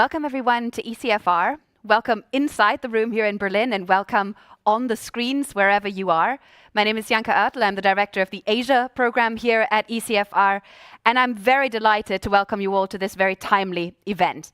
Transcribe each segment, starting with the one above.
Welcome everyone to ECFR. Welcome inside the room here in Berlin and welcome on the screens wherever you are. My name is Janka Oertel. I'm the director of the Asia program here at ECFR, and I'm very delighted to welcome you all to this very timely event.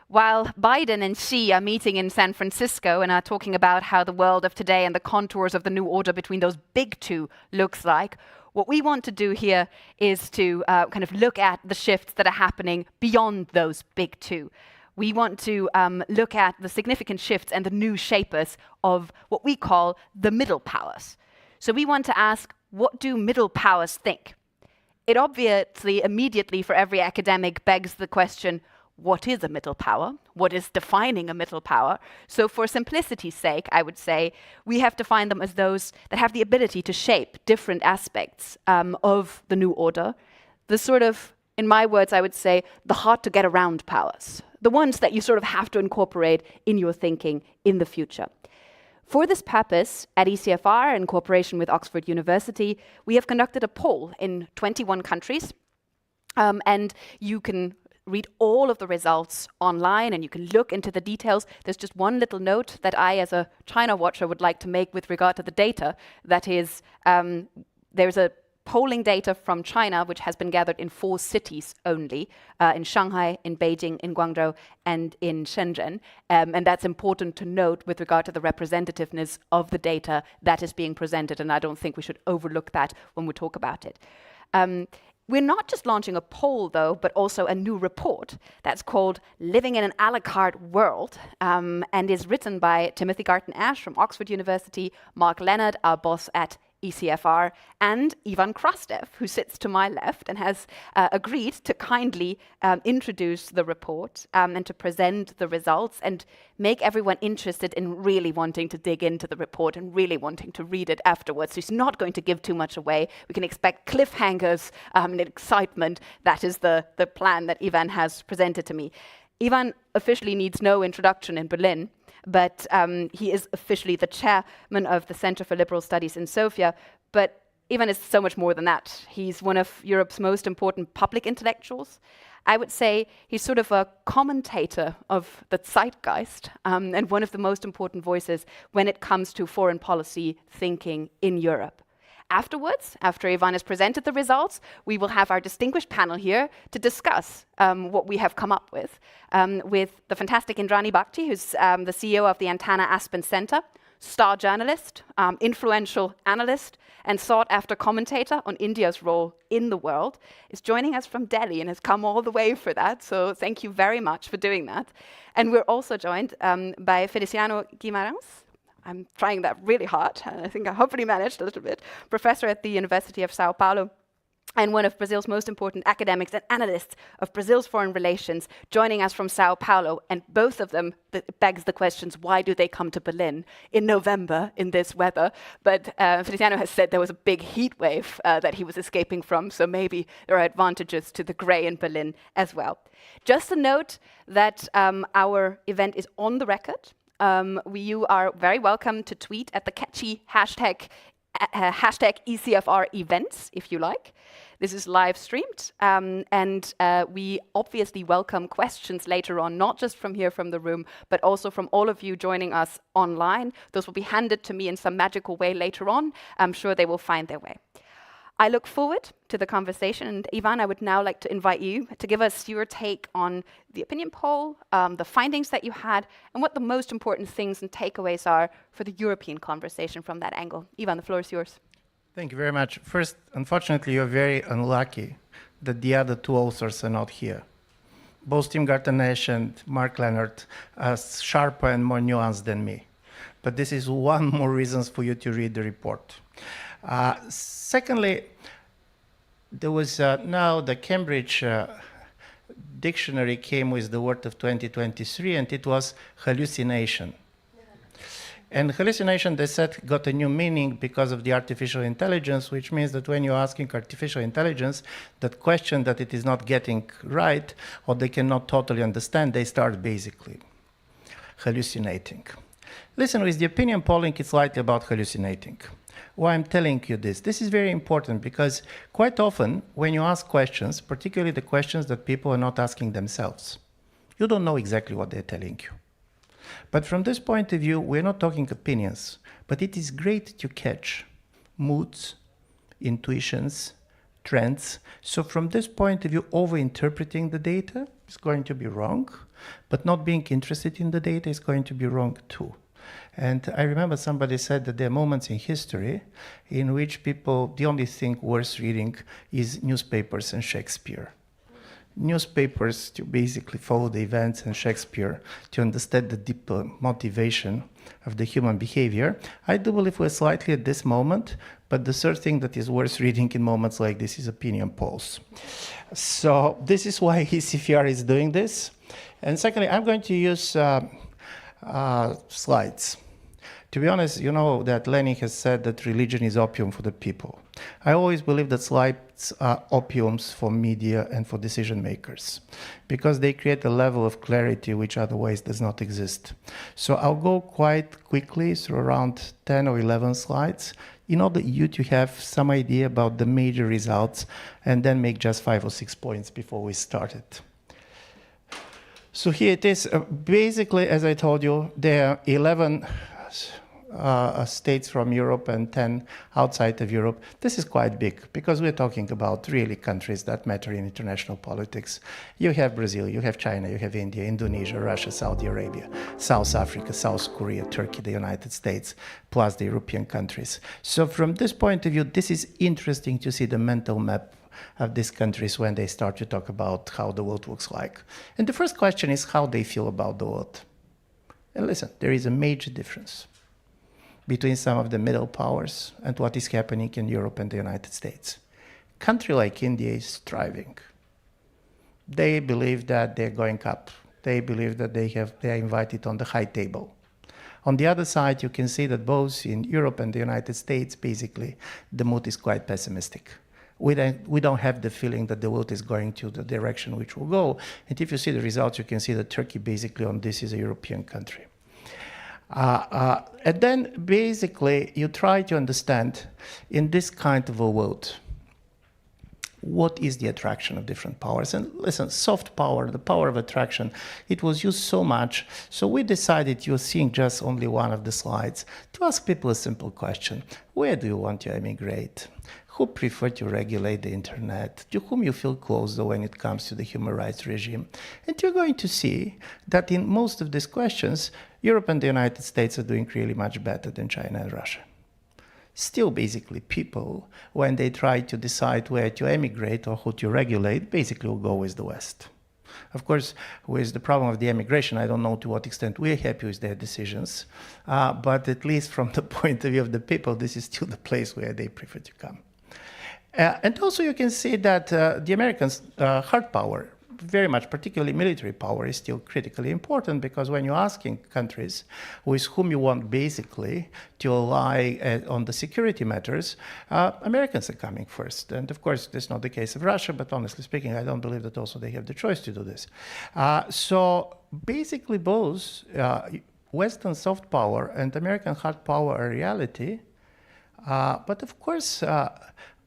While Biden and Xi are meeting in San Francisco and are talking about how the world of today and the contours of the new order between those big two looks like, what we want to do here is to kind of look at the shifts that are happening beyond those big two. We want to look at the significant shifts and the new shapers of what we call the middle powers. So we want to ask, what do middle powers think? It obviously immediately for every academic begs the question, what is a middle power? What is defining a middle power? So for simplicity's sake, I would say we have defined them as those that have the ability to shape different aspects of the new order. The sort of, in my words, I would say, the hard to get around powers. The ones that you sort of have to incorporate in your thinking in the future. For this purpose, at ECFR, in cooperation with Oxford University, we have conducted a poll in 21 countries, and you can read all of the results online and you can look into the details. There's just one little note that I, as a China watcher, would like to make with regard to the data. That is, there's a polling data from China, which has been gathered in 4 cities only, in Shanghai, in Beijing, in Guangzhou, and in Shenzhen. And that's important to note with regard to the representativeness of the data that is being presented, and I don't think we should overlook that when we talk about it. We're not just launching a poll, though, but also a new report that's called Living in an a la carte World, and is written by Timothy Garton-Ash from Oxford University, Mark Leonard, our boss at ECFR, and Ivan Krastev, who sits to my left and has agreed to kindly introduce the report and to present the results and make everyone interested in really wanting to dig into the report and really wanting to read it afterwards. So he's not going to give too much away. We can expect cliffhangers and excitement. That is the plan that Ivan has presented to me. Ivan officially needs no introduction in Berlin, but he is officially the chairman of the Center for Liberal Studies in Sofia. But Ivan is so much more than that. He's one of Europe's most important public intellectuals. I would say he's sort of a commentator of the zeitgeist and one of the most important voices when it comes to foreign policy thinking in Europe. Afterwards, after Ivan has presented the results, we will have our distinguished panel here to discuss what we have come up with the fantastic Indrani Bhakti, who's the CEO of the Antenna Aspen Center, star journalist, influential analyst, and sought-after commentator on India's role in the world, is joining us from Delhi and has come all the way for that, so thank you very much for doing that. And we're also joined by Feliciano Guimarães. I'm trying that really hard. I think I hopefully managed a little bit. Professor at the University of Sao Paulo and one of Brazil's most important academics and analysts of Brazil's foreign relations, joining us from Sao Paulo. And both of them begs the questions, why do they come to Berlin in November in this weather? But Feliciano has said there was a big heat wave that he was escaping from, so maybe there are advantages to the grey in Berlin as well. Just a note that our event is on the record. You are very welcome to tweet at the catchy hashtag ECFR events, if you like. This is live streamed, and we obviously welcome questions later on, not just from here from the room, but also from all of you joining us online. Those will be handed to me in some magical way later on. I'm sure they will find their way. I look forward to the conversation, and Ivan, I would now like to invite you to give us your take on the opinion poll, the findings that you had, and what the most important things and takeaways are for the European conversation from that angle. Ivan, the floor is yours. Thank you very much. First, unfortunately, you're very unlucky that the other 2 authors are not here. Both Tim Garton-Ash and Mark Leonard are sharper and more nuanced than me. But this is one more reason for you to read the report. Secondly, there was now the Cambridge dictionary came with the word of 2023, and it was hallucination. And hallucination, they said, got a new meaning because of the artificial intelligence, which means that when you're asking artificial intelligence that question that it is not getting right, or they cannot totally understand, they start basically hallucinating. Listen, with the opinion polling, it's slightly about hallucinating. Why I'm telling you this? This is very important because quite often when you ask questions, particularly the questions that people are not asking themselves, You don't know exactly what they're telling you. But from this point of view, we're not talking opinions, but it is great to catch moods, intuitions, trends. So from this point of view, over-interpreting the data is going to be wrong, but not being interested in the data is going to be wrong too. And I remember somebody said that there are moments in history in which people, the only thing worth reading is newspapers and Shakespeare. Newspapers to basically follow the events, and Shakespeare to understand the deeper motivation of the human behavior. I do believe we're slightly at this moment, but the third thing that is worth reading in moments like this is opinion polls. So this is why ECFR is doing this. And secondly, I'm going to use slides. To be honest, you know that Lenin has said that religion is opium for the people. I always believe that slides are opiums for media and for decision makers, because they create a level of clarity which otherwise does not exist. So I'll go quite quickly through around 10 or 11 slides in order you to have some idea about the major results, and then make just 5 or 6 points before we start it. So here it is. Basically, as I told you, there are 11 states from Europe and 10 outside of Europe. This is quite big because we're talking about really countries that matter in international politics. You have Brazil, you have China, you have India, Indonesia, Russia, Saudi Arabia, South Africa, South Korea, Turkey, the United States, plus the European countries. So from this point of view, this is interesting to see the mental map of these countries when they start to talk about how the world looks like. And the first question is how they feel about the world. And listen, there is a major difference between some of the middle powers and what is happening in Europe and the United States. A country like India is thriving. They believe that they're going up. They believe that they are invited on the high table. On the other side, you can see that both in Europe and the United States, basically, the mood is quite pessimistic. We don't have the feeling that the world is going to the direction which will go. And if you see the results, you can see that Turkey basically on this is a European country. And then basically you try to understand in this kind of a world, what is the attraction of different powers? And listen, soft power, the power of attraction, it was used so much. So we decided, you're seeing just only one of the slides, to ask people a simple question. Where do you want to emigrate? Who prefer to regulate the internet? To whom you feel closer when it comes to the human rights regime? And you're going to see that in most of these questions, Europe and the United States are doing really much better than China and Russia. Still, basically, people, when they try to decide where to emigrate or who to regulate, basically will go with the West. Of course, with the problem of the emigration, I don't know to what extent we're happy with their decisions, but at least from the point of view of the people, this is still the place where they prefer to come. And also you can see that the Americans' hard power, very much, particularly military power, is still critically important, because when you're asking countries with whom you want basically to ally on the security matters, Americans are coming first. And of course, this is not the case of Russia, but honestly speaking, I don't believe that also they have the choice to do this. So basically both Western soft power and American hard power are reality. But of course,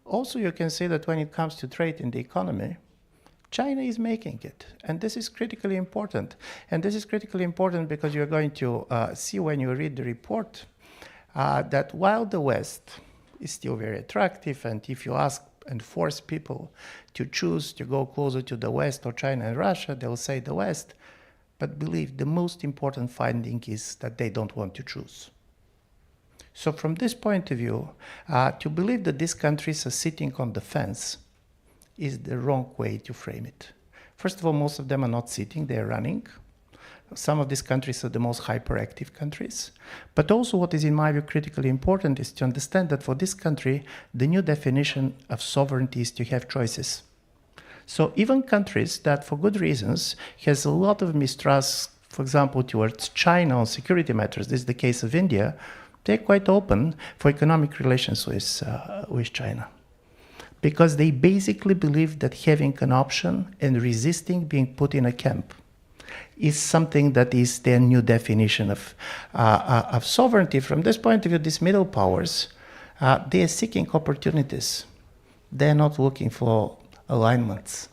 also you can see that when it comes to trade in the economy, China is making it, and this is critically important. And this is critically important because you're going to see when you read the report that while the West is still very attractive, and if you ask and force people to choose to go closer to the West or China and Russia, they'll say the West. But believe the most important finding is that they don't want to choose. So from this point of view, to believe that these countries are sitting on the fence is the wrong way to frame it. First of all, most of them are not sitting, they're running. Some of these countries are the most hyperactive countries. But also what is, in my view, critically important is to understand that for this country, the new definition of sovereignty is to have choices. So even countries that, for good reasons, has a lot of mistrust, for example, towards China on security matters, this is the case of India, they're quite open for economic relations with China, because they basically believe that having an option and resisting being put in a camp is something that is their new definition of sovereignty. From this point of view, these middle powers, they are seeking opportunities. They're not looking for alignments.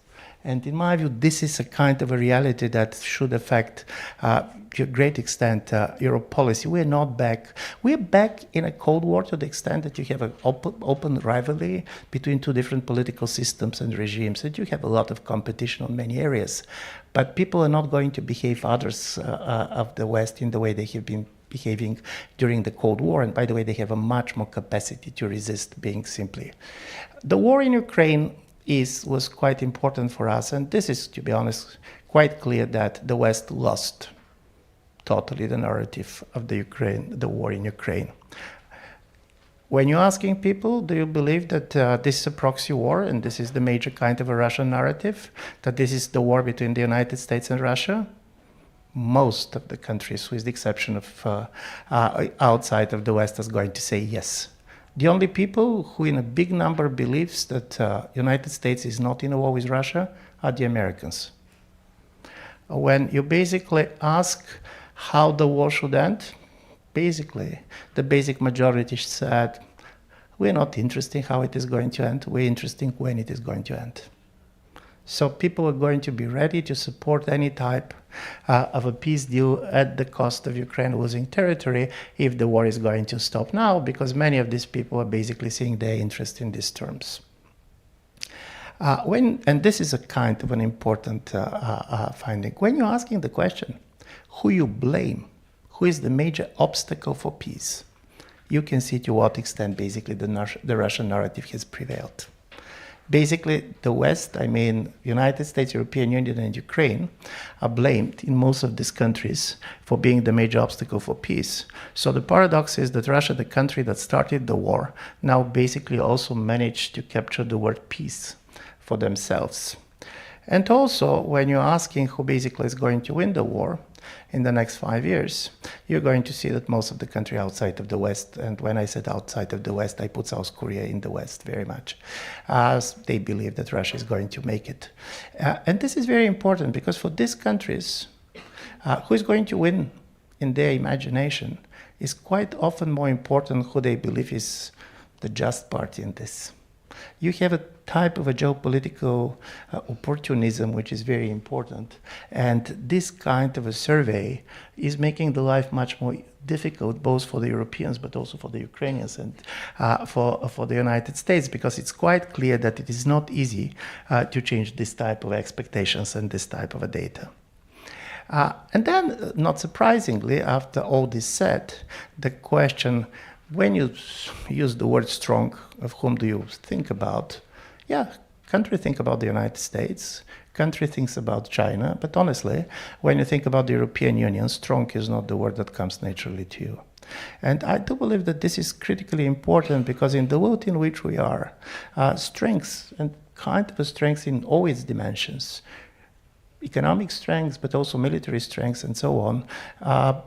And in my view, this is a kind of a reality that should affect, to a great extent, Europe policy. We're not back. We're back in a Cold War to the extent that you have an open rivalry between two different political systems and regimes, and you have a lot of competition on many areas. But people are not going to behave others of the West in the way they have been behaving during the Cold War. And by the way, they have a much more capacity to resist being simply. The war in Ukraine was quite important for us. And this is, to be honest, quite clear that the West lost totally the narrative of the war in Ukraine. When you're asking people, do you believe that this is a proxy war and this is the major kind of a Russian narrative, that this is the war between the United States and Russia? Most of the countries, with the exception of outside of the West, is going to say yes. The only people who in a big number believes that United States is not in a war with Russia are the Americans. When you basically ask how the war should end, basically the basic majority said, we're not interested in how it is going to end, we're interested in when it is going to end. So people are going to be ready to support any type of a peace deal at the cost of Ukraine losing territory if the war is going to stop now, because many of these people are basically seeing their interest in these terms. And this is a kind of an important finding. When you're asking the question, who you blame, who is the major obstacle for peace, you can see to what extent basically the Russian narrative has prevailed. Basically, the West, I mean, United States, European Union, and Ukraine are blamed in most of these countries for being the major obstacle for peace. So the paradox is that Russia, the country that started the war, now basically also managed to capture the word peace for themselves. And also, when you're asking who basically is going to win the war in the next 5 years, you're going to see that most of the country outside of the West, and when I said outside of the West, I put South Korea in the West very much, they believe that Russia is going to make it. And this is very important because for these countries, who is going to win in their imagination is quite often more important who they believe is the just party in this. You have a type of a geopolitical opportunism which is very important, and this kind of a survey is making the life much more difficult both for the Europeans but also for the Ukrainians and for the United States, because it's quite clear that it is not easy to change this type of expectations and this type of a data. And then, not surprisingly, after all this said, the question, when you use the word strong, of whom do you think about? Yeah, country think about the United States, country thinks about China, but honestly, when you think about the European Union, strong is not the word that comes naturally to you. And I do believe that this is critically important because in the world in which we are, strengths and kind of a strength in all its dimensions, economic strengths, but also military strengths and so on,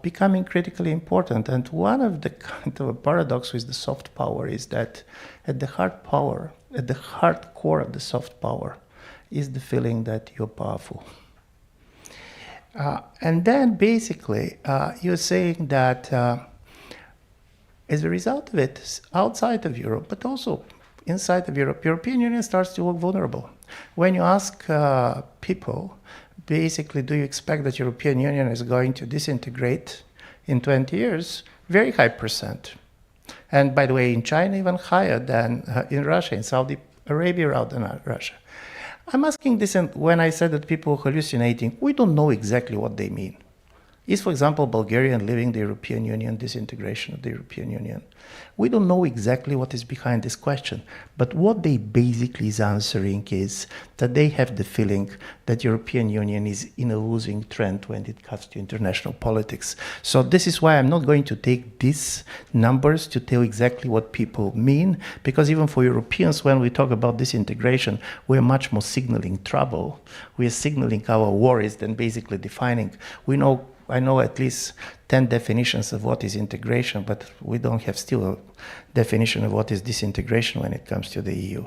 becoming critically important. And one of the kind of a paradox with the soft power is that at the hard core of the soft power is the feeling that you're powerful. And then basically you're saying that as a result of it, outside of Europe, but also inside of Europe, European Union starts to look vulnerable. When you ask people, basically, do you expect that European Union is going to disintegrate in 20 years? Very high percent. And by the way, in China, even higher than in Russia, in Saudi Arabia rather than Russia. I'm asking this, and when I said that people are hallucinating, we don't know exactly what they mean. Is, for example, Bulgaria leaving the European Union, disintegration of the European Union? We don't know exactly what is behind this question, but what they basically is answering is that they have the feeling that European Union is in a losing trend when it comes to international politics. So this is why I'm not going to take these numbers to tell exactly what people mean, because even for Europeans, when we talk about disintegration, we're much more signaling trouble. We're signaling our worries than basically defining. I know at least 10 definitions of what is integration, but we don't have still a definition of what is disintegration when it comes to the EU.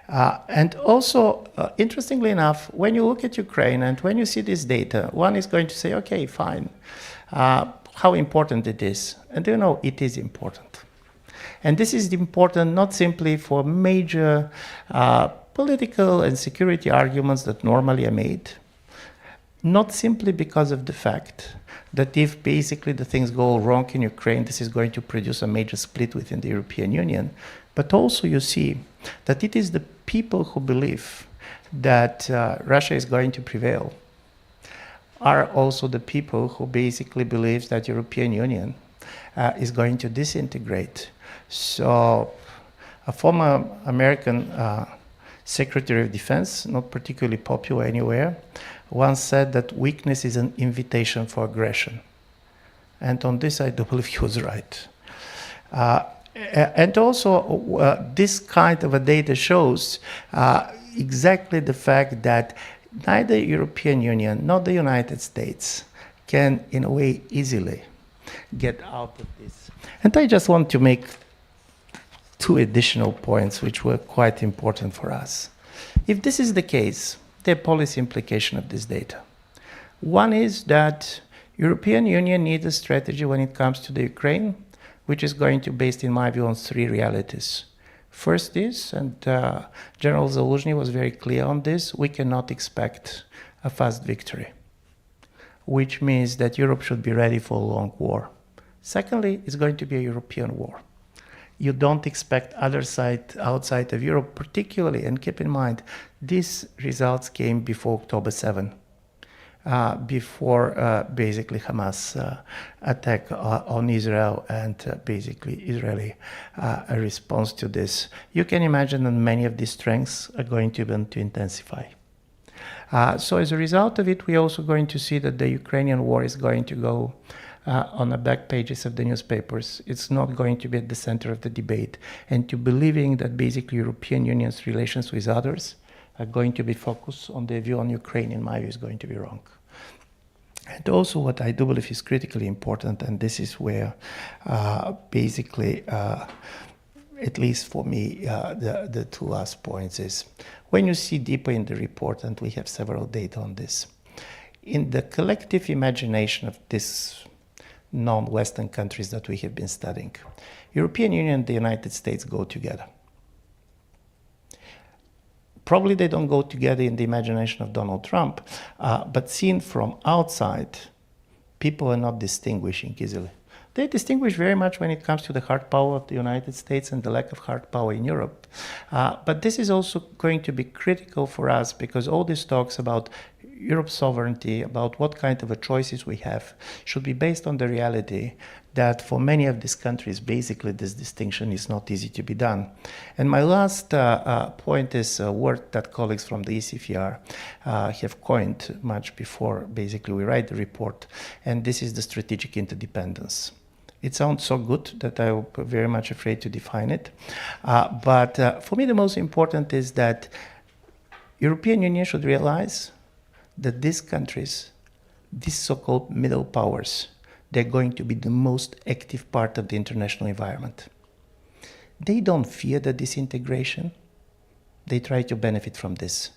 And also, interestingly enough, when you look at Ukraine and when you see this data, one is going to say, okay, fine, how important it is. And it is important. And this is important not simply for major political and security arguments that normally are made, not simply because of the fact that if basically the things go wrong in Ukraine, this is going to produce a major split within the European Union, but also you see that it is the people who believe that Russia is going to prevail are also the people who basically believe that European Union is going to disintegrate. So a former American Secretary of Defense, not particularly popular anywhere, once said that weakness is an invitation for aggression. And on this, I do believe he was right. And also, this kind of a data shows exactly the fact that neither European Union nor the United States can, in a way, easily get out of this. And I just want to make two additional points which were quite important for us. If this is the case, the policy implication of this data. One is that European Union needs a strategy when it comes to the Ukraine, which is going to be based, in my view, on three realities. First is, and General Zaluzhny was very clear on this, we cannot expect a fast victory, which means that Europe should be ready for a long war. Secondly, it's going to be a European war. You don't expect other side outside of Europe particularly, and keep in mind, these results came before October 7, before basically Hamas attack on Israel and basically Israeli a response to this. You can imagine that many of these strengths are going to intensify. So as a result of it, we're also going to see that the Ukrainian war is going to go on the back pages of the newspapers. It's not going to be at the center of the debate. And to believing that basically European Union's relations with others are going to be focused on their view on Ukraine, in my view, is going to be wrong. And also what I do believe is critically important, and this is where basically, at least for me, the two last points is, when you see deeper in the report, and we have several data on this, in the collective imagination of this non-Western countries that we have been studying, European Union and the United States go together. Probably they don't go together in the imagination of Donald Trump, but seen from outside, people are not distinguishing easily. They distinguish very much when it comes to the hard power of the United States and the lack of hard power in Europe. But this is also going to be critical for us, because all this talks about Europe's sovereignty, about what kind of choices we have, should be based on the reality that for many of these countries, basically this distinction is not easy to be done. And my last point is a word that colleagues from the ECFR have coined much before basically we write the report, and this is the strategic interdependence. It sounds so good that I'm very much afraid to define it. But for me, the most important is that European Union should realize that these countries, these so-called middle powers, they're going to be the most active part of the international environment. They don't fear the disintegration. They try to benefit from this.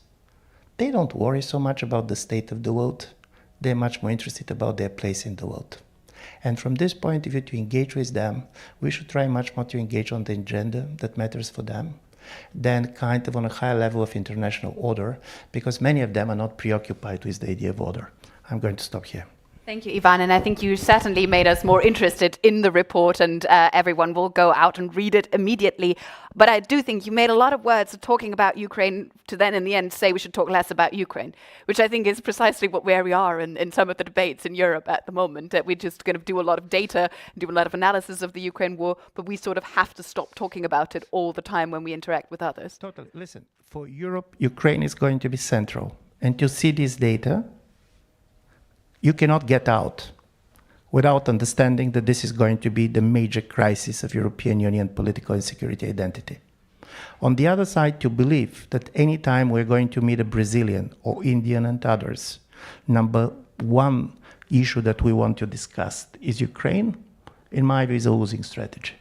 They don't worry so much about the state of the world. They're much more interested about their place in the world. And from this point of view, to engage with them, we should try much more to engage on the agenda that matters for them than kind of on a higher level of international order, because many of them are not preoccupied with the idea of order. I'm going to stop here. Thank you, Ivan. And I think you certainly made us more interested in the report, and everyone will go out and read it immediately. But I do think you made a lot of words talking about Ukraine to then in the end say we should talk less about Ukraine, which I think is precisely where we are in some of the debates in Europe at the moment. That we're just going to do a lot of data, do a lot of analysis of the Ukraine war, but we sort of have to stop talking about it all the time when we interact with others. Totally. Listen, for Europe, Ukraine is going to be central. And to see this data, you cannot get out without understanding that this is going to be the major crisis of European Union political and security identity. On the other side, to believe that any time we're going to meet a Brazilian or Indian and others, number one issue that we want to discuss is Ukraine, in my view, is a losing strategy.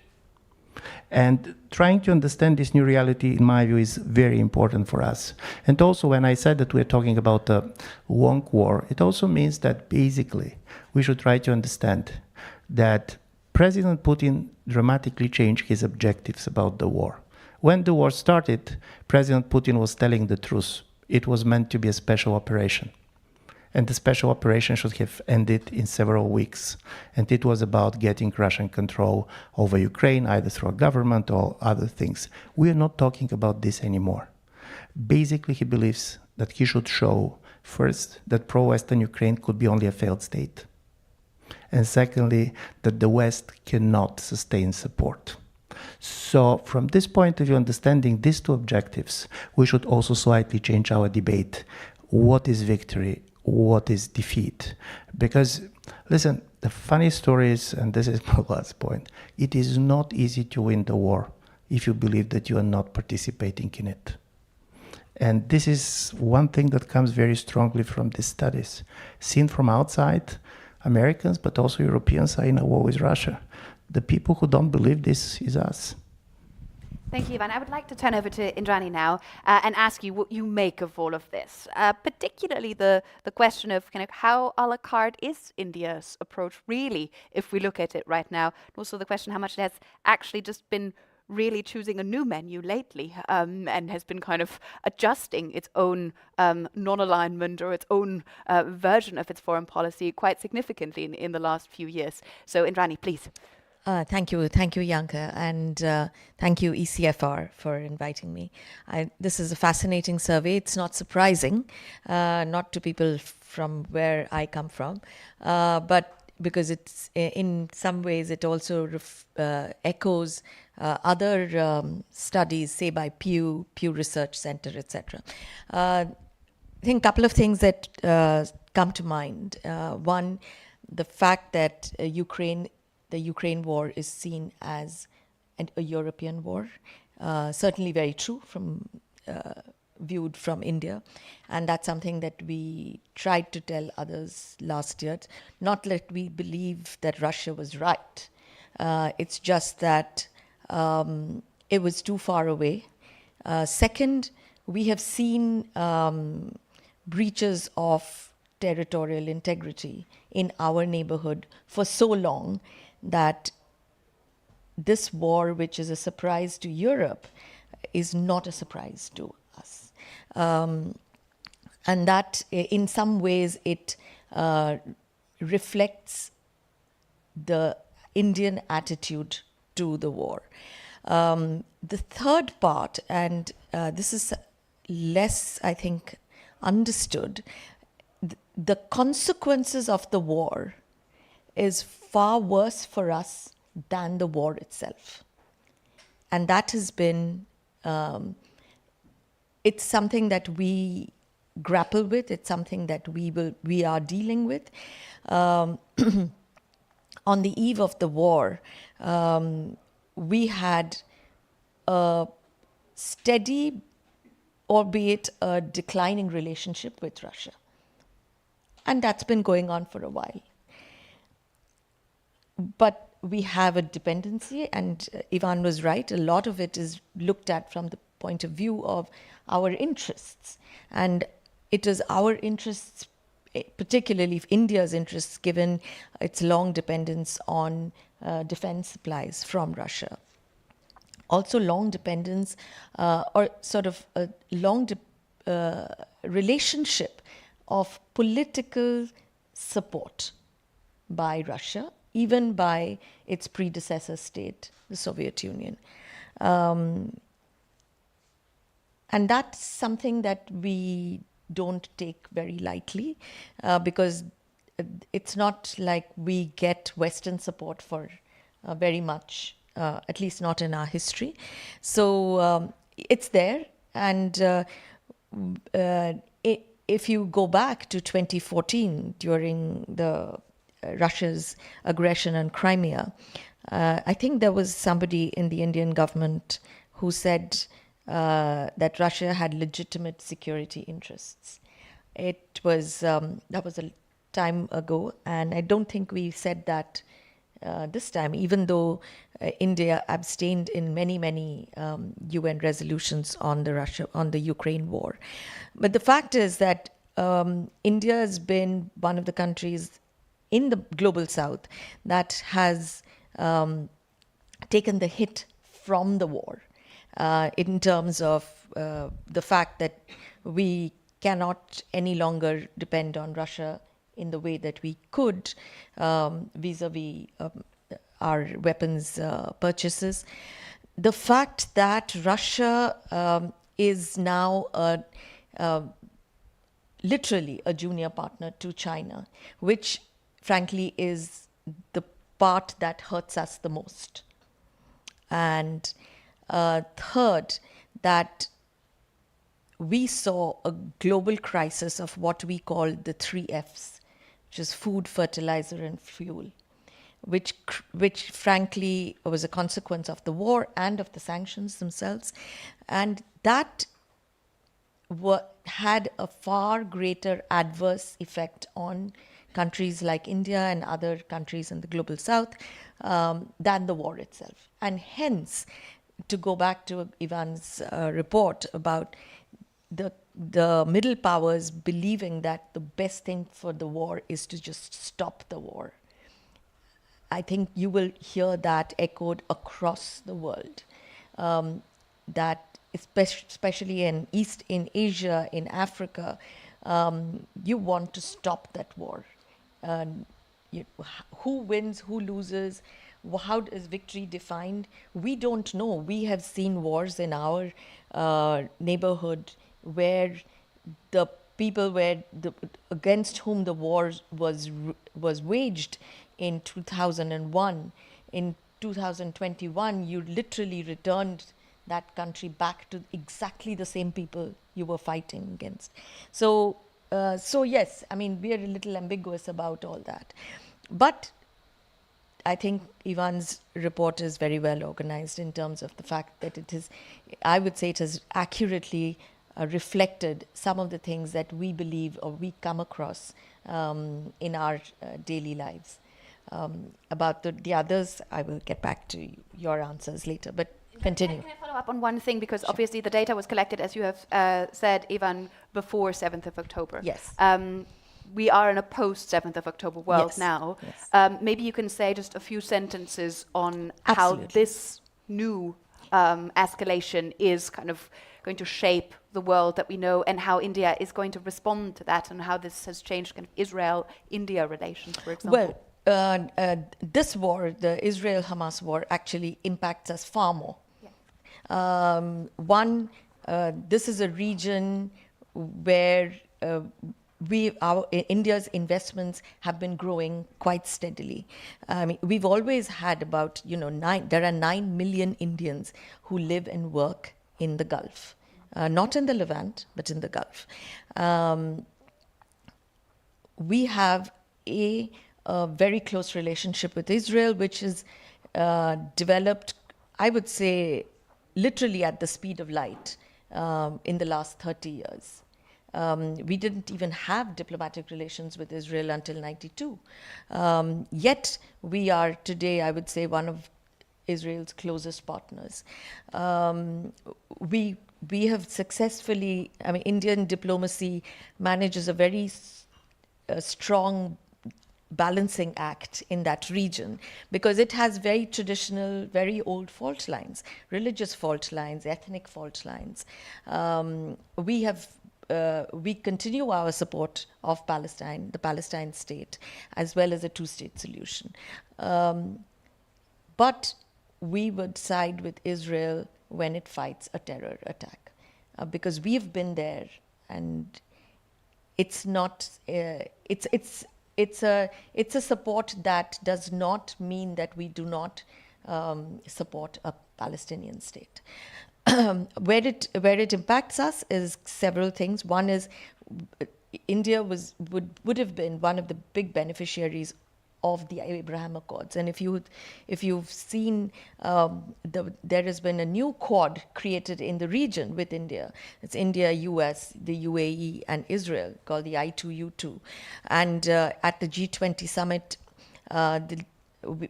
And trying to understand this new reality, in my view, is very important for us. And also, when I said that we're talking about a long war, it also means that basically we should try to understand that President Putin dramatically changed his objectives about the war. When the war started, President Putin was telling the truth. It was meant to be a special operation. And the special operation should have ended in several weeks. And it was about getting Russian control over Ukraine, either through a government or other things. We are not talking about this anymore. Basically, he believes that he should show, first, that pro-Western Ukraine could be only a failed state. And secondly, that the West cannot sustain support. So from this point of view, understanding these two objectives, we should also slightly change our debate. What is victory? What is defeat? Because, listen, the funny story is, and this is my last point, it is not easy to win the war if you believe that you are not participating in it. And this is one thing that comes very strongly from these studies. Seen from outside, Americans, but also Europeans are in a war with Russia. The people who don't believe this is us. Thank you, Ivan. I would like to turn over to Indrani now and ask you what you make of all of this, particularly the question of kind of how a la carte is India's approach really, if we look at it right now, and also the question how much it has actually just been really choosing a new menu lately and has been kind of adjusting its own non-alignment or its own version of its foreign policy quite significantly in the last few years. So Indrani, please. Thank you, Janka, and thank you ECFR for inviting me. This is a fascinating survey. It's not surprising, not to people from where I come from, but because it's in some ways it also echoes other studies, say by Pew Research Center, etc. I think a couple of things that come to mind. One, the fact that the Ukraine war is seen as a European war, certainly very true from viewed from India, and that's something that we tried to tell others last year. Not that we believe that Russia was right, it's just that it was too far away. Second, we have seen breaches of territorial integrity in our neighborhood for so long that this war, which is a surprise to Europe, is not a surprise to us. And that, in some ways, it reflects the Indian attitude to the war. The third part, and this is less, I think, understood, the consequences of the war is far worse for us than the war itself. And that has been, it's something that we grapple with, it's something that we are dealing with. On the eve of the war, we had a steady, albeit a declining relationship with Russia. And that's been going on for a while. But we have a dependency, and Ivan was right, a lot of it is looked at from the point of view of our interests. And it is our interests, particularly India's interests, given its long dependence on defense supplies from Russia. Also long dependence, or sort of a long relationship of political support by Russia, even by its predecessor state, the Soviet Union. And that's something that we don't take very lightly, because it's not like we get Western support for very much, at least not in our history. So it's there, and if you go back to 2014, during the Russia's aggression on Crimea, I think there was somebody in the Indian government who said that Russia had legitimate security interests. It was that was a time ago, and I don't think we said that this time, even though India abstained in many UN resolutions on the Ukraine war. But the fact is that India has been one of the countries in the global south that has taken the hit from the war. in terms of the fact that we cannot any longer depend on Russia in the way that we could vis-a-vis our weapons purchases. The fact that Russia is now literally a junior partner to China, which frankly is the part that hurts us the most. And third, that we saw a global crisis of what we call the 3 Fs, which is food, fertilizer, and fuel, which frankly was a consequence of the war and of the sanctions themselves. And that had a far greater adverse effect on countries like India and other countries in the global south than the war itself. And hence, to go back to Ivan's report about the middle powers believing that the best thing for the war is to just stop the war, I think you will hear that echoed across the world. That especially in Asia, in Africa, you want to stop that war. Who wins, who loses, how is victory defined? We don't know. We have seen wars in our neighborhood where the people against whom the war was waged in 2001, in 2021, you literally returned that country back to exactly the same people you were fighting against. So yes, I mean, we are a little ambiguous about all that. But I think Ivan's report is very well organized in terms of the fact that I would say it has accurately reflected some of the things that we believe or we come across in our daily lives. About the others, I will get back to your answers later, but continue. Can I follow up on one thing? Because obviously the data was collected, as you have said, Ivan, before 7th of October. Yes. We are in a post-7th of October world Yes. now. Yes. Maybe you can say just a few sentences on Absolutely. how this new escalation is kind of going to shape the world that we know, and how India is going to respond to that, and how this has changed kind of Israel-India relations, for example. Well, this war, the Israel-Hamas war, actually impacts us far more. Yeah. This is a region where India's investments have been growing quite steadily. I mean, we've always had about, there are 9 million Indians who live and work in the Gulf. Not in the Levant, but in the Gulf. We have a very close relationship with Israel, which is developed, I would say, literally at the speed of light in the last 30 years. We didn't even have diplomatic relations with Israel until 92. Yet we are today, I would say, one of Israel's closest partners. We have successfully, I mean, Indian diplomacy manages a very strong balancing act in that region, because it has very traditional, very old fault lines, religious fault lines, ethnic fault lines. We continue our support of Palestine, the Palestine state, as well as a two-state solution. But we would side with Israel when it fights a terror attack, because we've been there, and it's not. It's a support that does not mean that we do not support a Palestinian state. Where it impacts us is several things. One is India would have been one of the big beneficiaries of the Abraham Accords, and if you've seen, there has been a new quad created in the region with India. It's India, US, the UAE, and Israel, called the I2U2. And at the G20 summit,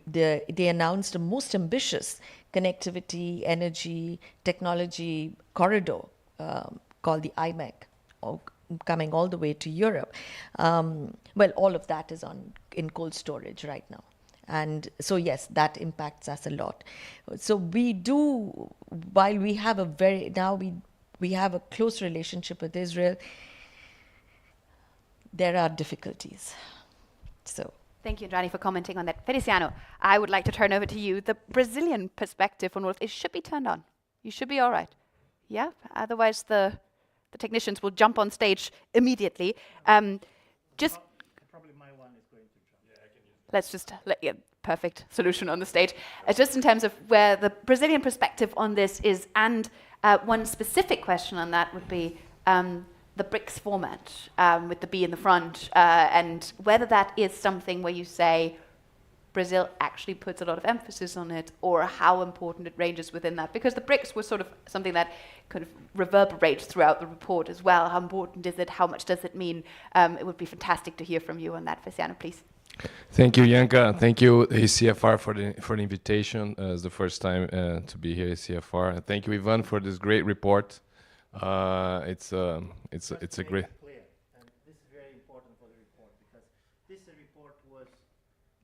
they announced a most ambitious connectivity, energy, technology corridor called the IMEC, coming all the way to Europe. Well, all of that is in cold storage right now. And so, yes, that impacts us a lot. So we do, while we have a we have a close relationship with Israel, there are difficulties. So. Thank you, Andrani, for commenting on that. Feliciano, I would like to turn over to you. The Brazilian perspective on all of it should be turned on. You should be all right. Yeah? Otherwise, the technicians will jump on stage immediately. Just Probably my one is going to jump. Yeah, I can use that. let's just perfect solution on the stage. Just in terms of where the Brazilian perspective on this is, and one specific question on that would be the BRICS format with the B in the front, and whether that is something where you say Brazil actually puts a lot of emphasis on it, or how important it ranges within that. Because the BRICS was sort of something that kind of reverberates throughout the report as well. How important is it? How much does it mean? It would be fantastic to hear from you on that, Feliciano, please. Thank you, Janka. Thank you, CFR, for the invitation. It's the first time to be here at CFR. Thank you, Ivan, for this great report. It's a great. Clear. And this is very important for the report, because this report was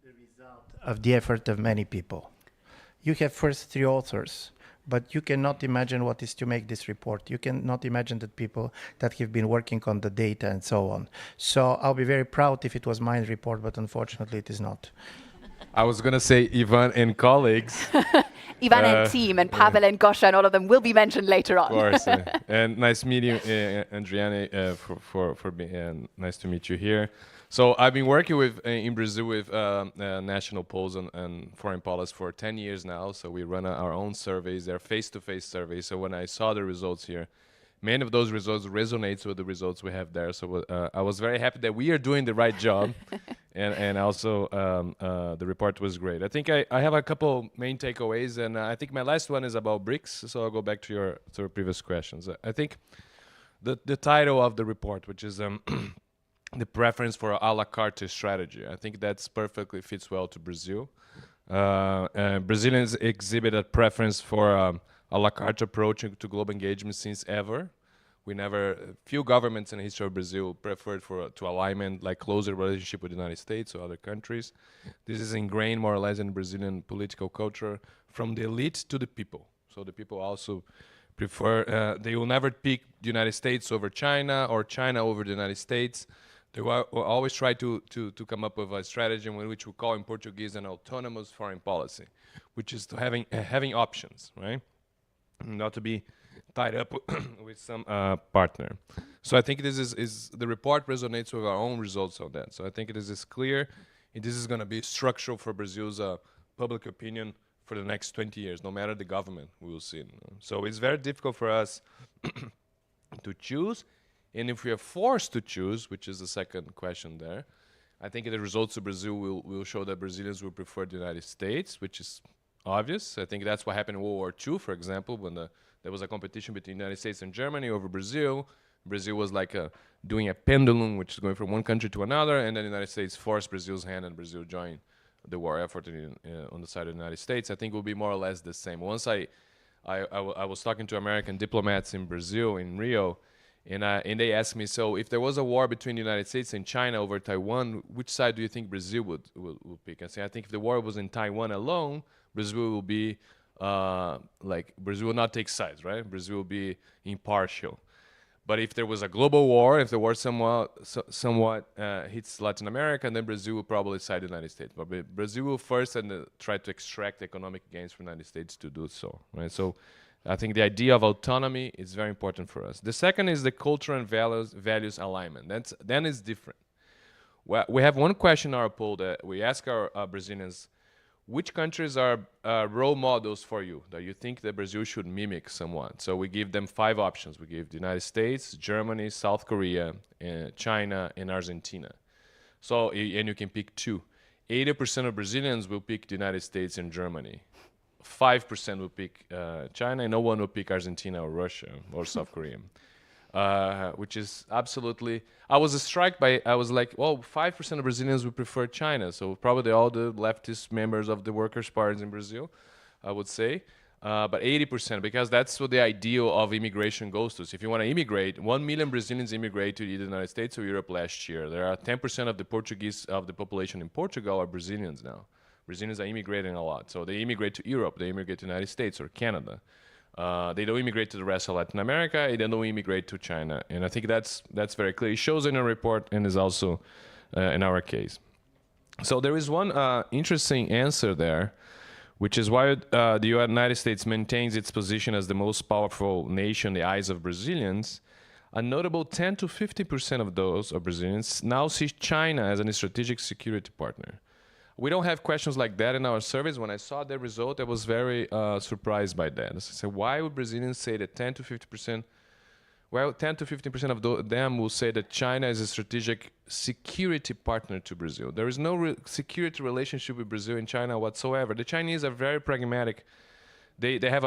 the result of the effort of many people. You have first 3 authors, but you cannot imagine what is to make this report. You cannot imagine the people that have been working on the data and so on. So I'll be very proud if it was my report, but unfortunately it is not. I was going to say Ivan and colleagues. Ivan and team, and Pavel and Gosha, and all of them will be mentioned later on. Of course. And nice meeting you, Andriane, for being nice to meet you here. So I've been working with in Brazil with national polls and foreign policy for 10 years now. So we run our own surveys. They're face-to-face surveys. So when I saw the results here, many of those results resonates with the results we have there. So I was very happy that we are doing the right job. And also the report was great. I think I have a couple main takeaways, and I think my last one is about BRICS. So I'll go back to your previous questions. I think the title of the report, which is the preference for a la carte strategy, I think that's perfectly fits well to Brazil. Brazilians exhibit a preference for a la carte approach to global engagement since ever. Few governments in the history of Brazil preferred to alignment, like closer relationship with the United States or other countries. This is ingrained more or less in Brazilian political culture, from the elite to the people. So the people also prefer, they will never pick the United States over China or China over the United States. They will always try to come up with a strategy which we call in Portuguese an autonomous foreign policy, which is to having options, right? Not to be tied up with some partner. So I think this is the report resonates with our own results on that. So I think this is clear, and this is going to be structural for Brazil's public opinion for the next 20 years, no matter the government we will see. So it's very difficult for us to choose, and if we are forced to choose, which is the second question there, I think the results of Brazil will show that Brazilians will prefer the United States, which is obvious. I think that's what happened in World War II, for example, when there was a competition between the United States and Germany over Brazil. Brazil was like doing a pendulum, which is going from one country to another, and then the United States forced Brazil's hand, and Brazil joined the war effort on the side of the United States. I think it will be more or less the same. Once I was talking to American diplomats in Brazil, in Rio, and they asked me, so if there was a war between the United States and China over Taiwan, which side do you think Brazil would pick? I say, I think if the war was in Taiwan alone, Brazil will be Brazil will not take sides, right? Brazil will be impartial. But if there was a global war, if the war somewhat hits Latin America, then Brazil will probably side the United States. But Brazil will first try to extract economic gains from the United States to do so, right? So I think the idea of autonomy is very important for us. The second is the cultural and values alignment. Then it's different. Well, we have one question in our poll that we ask our Brazilians, which countries are role models for you that you think that Brazil should mimic somewhat? So we give them 5 options. We give the United States, Germany, South Korea, China, and Argentina. So, and you can pick 2. 80% of Brazilians will pick the United States and Germany. 5% will pick China, and no one will pick Argentina or Russia or South Korea. Which is absolutely, I was struck by, I was like, well, 5% of Brazilians would prefer China, so probably all the leftist members of the workers' parties in Brazil, I would say, but 80%, because that's what the ideal of immigration goes to. So if you want to immigrate, 1 million Brazilians immigrate to either the United States or Europe last year. There are 10% of the population in Portugal are Brazilians now. Brazilians are immigrating a lot. So they immigrate to Europe, they immigrate to the United States or Canada. They don't immigrate to the rest of Latin America, they don't immigrate to China. And I think that's very clear. It shows in a report and is also in our case. So there is one interesting answer there, which is why the United States maintains its position as the most powerful nation in the eyes of Brazilians. A notable 10 to 50% of those of Brazilians now see China as a strategic security partner. We don't have questions like that in our surveys. When I saw the result, I was very surprised by that. I said, why would Brazilians say that 10 to 50%? Well, 10 to 15% of them will say that China is a strategic security partner to Brazil. There is no security relationship with Brazil and China whatsoever. The Chinese are very pragmatic. They have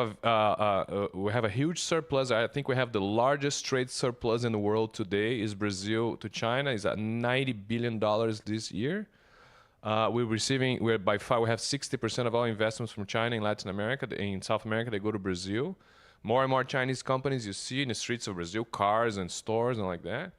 we have a huge surplus. I think we have the largest trade surplus in the world today. Is Brazil to China is at $90 billion this year. We're by far we have 60% of all investments from China in Latin America. In South America, they go to Brazil. More and more Chinese companies you see in the streets of Brazil, cars and stores and like that.